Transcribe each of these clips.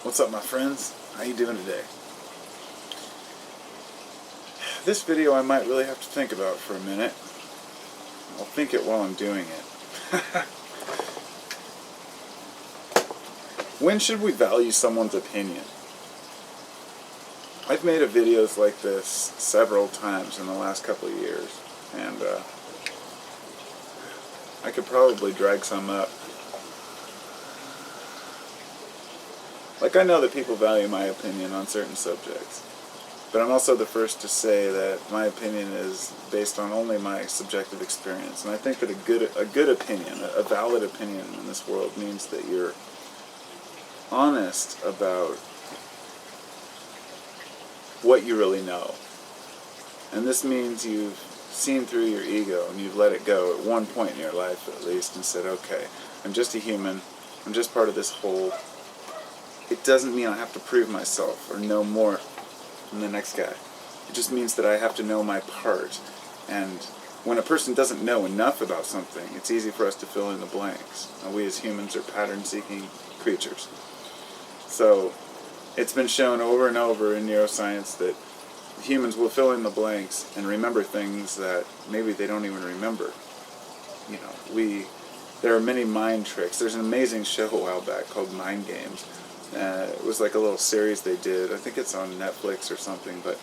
What's up, my friends? How you doing today? This video I might really have to think about for a minute. I'll think it while I'm doing it. When should we value someone's opinion? I've made videos like this several times in the last couple of years, and I could probably drag some up. Like, I know that people value my opinion on certain subjects, but I'm also the first to say that my opinion is based on only my subjective experience. And I think that a good opinion, a valid opinion in this world means that you're honest about what you really know. And this means you've seen through your ego and you've let it go at one point in your life at least and said, okay, I'm just a human, I'm just part of this whole. It doesn't mean I have to prove myself or know more than the next guy. It just means that I have to know my part. And when a person doesn't know enough about something, it's easy for us to fill in the blanks. And we as humans are pattern-seeking creatures. So it's been shown over and over in neuroscience that humans will fill in the blanks and remember things that maybe they don't even remember. You know, there are many mind tricks. There's an amazing show a while back called Mind Games. It was like a little series they did. I think it's on Netflix or something, but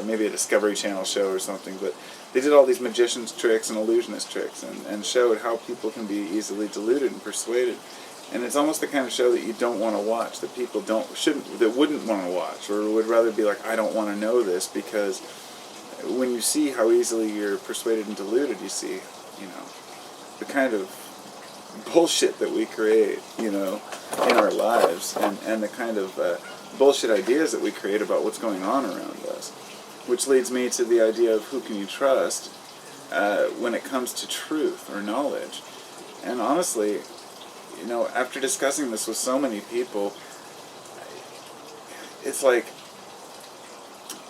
maybe a Discovery Channel show or something. But they did all these magician's tricks and illusionist tricks and showed how people can be easily deluded and persuaded. And it's almost the kind of show that you don't want to watch, that people wouldn't want to watch, or would rather be like, I don't want to know this, because when you see how easily you're persuaded and deluded, you see, you know, the kind of bullshit that we create, you know, in our lives, and the kind of bullshit ideas that we create about what's going on around us. Which leads me to the idea of who can you trust when it comes to truth or knowledge. And honestly, you know, after discussing this with so many people, it's like,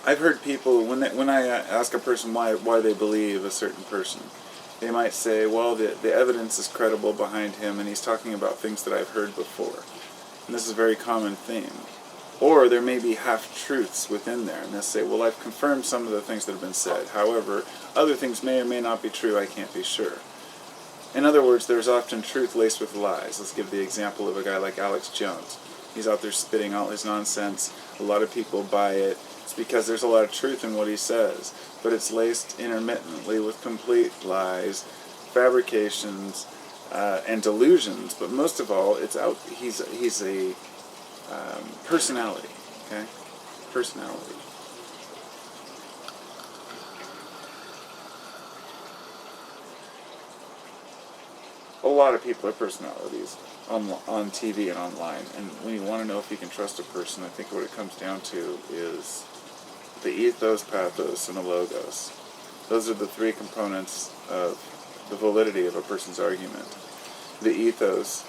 I've heard people, when I ask a person why they believe a certain person, they might say, well, the evidence is credible behind him, and he's talking about things that I've heard before. And this is a very common theme. Or there may be half-truths within there, and they'll say, well, I've confirmed some of the things that have been said. However, other things may or may not be true, I can't be sure. In other words, there's often truth laced with lies. Let's give the example of a guy like Alex Jones. He's out there spitting all his nonsense. A lot of people buy it. It's because there's a lot of truth in what he says, but it's laced intermittently with complete lies, fabrications, and delusions. But most of all, it's out. He's a personality. Okay, personality. A lot of people are personalities on TV and online, and when you want to know if you can trust a person, I think what it comes down to is the ethos, pathos, and the logos. Those are the three components of the validity of a person's argument. The ethos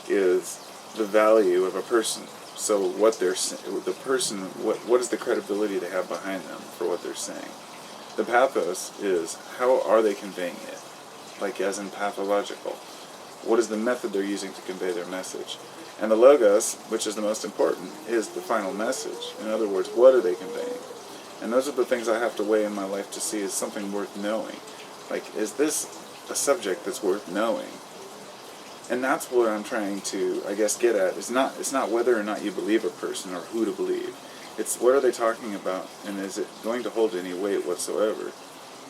is the value of a person. So what the person, what is the credibility they have behind them for what they're saying? The pathos is how are they conveying it? Like as in pathological. What is the method they're using to convey their message? And the logos, which is the most important, is the final message. In other words, what are they conveying? And those are the things I have to weigh in my life to see is something worth knowing. Like, is this a subject that's worth knowing? And that's what I'm trying to, I guess, get at. It's not whether or not you believe a person or who to believe. It's what are they talking about, and is it going to hold any weight whatsoever?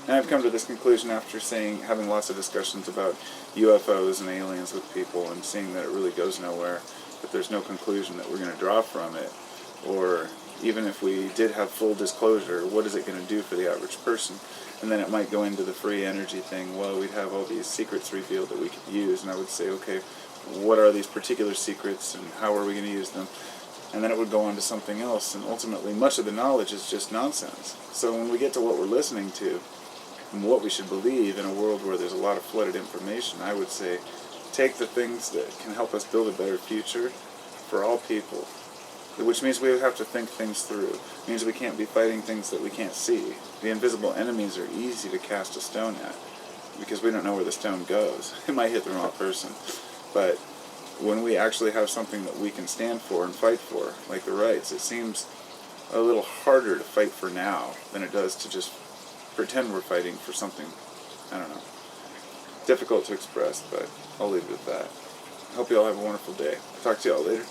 And I've come to this conclusion after having lots of discussions about UFOs and aliens with people and seeing that it really goes nowhere, that there's no conclusion that we're going to draw from it. Or even if we did have full disclosure, what is it going to do for the average person? And then it might go into the free energy thing. Well, we'd have all these secrets revealed that we could use, and I would say, okay, what are these particular secrets and how are we going to use them? And then it would go on to something else, and ultimately much of the knowledge is just nonsense. So when we get to what we're listening to, and what we should believe in a world where there's a lot of flooded information, I would say take the things that can help us build a better future for all people, which means we have to think things through. It means we can't be fighting things that we can't see. The invisible enemies are easy to cast a stone at because we don't know where the stone goes. It might hit the wrong person, but when we actually have something that we can stand for and fight for, like the rights, it seems a little harder to fight for now than it does to just pretend we're fighting for something. I don't know. Difficult to express, but I'll leave it at that. Hope you all have a wonderful day. Talk to you all later.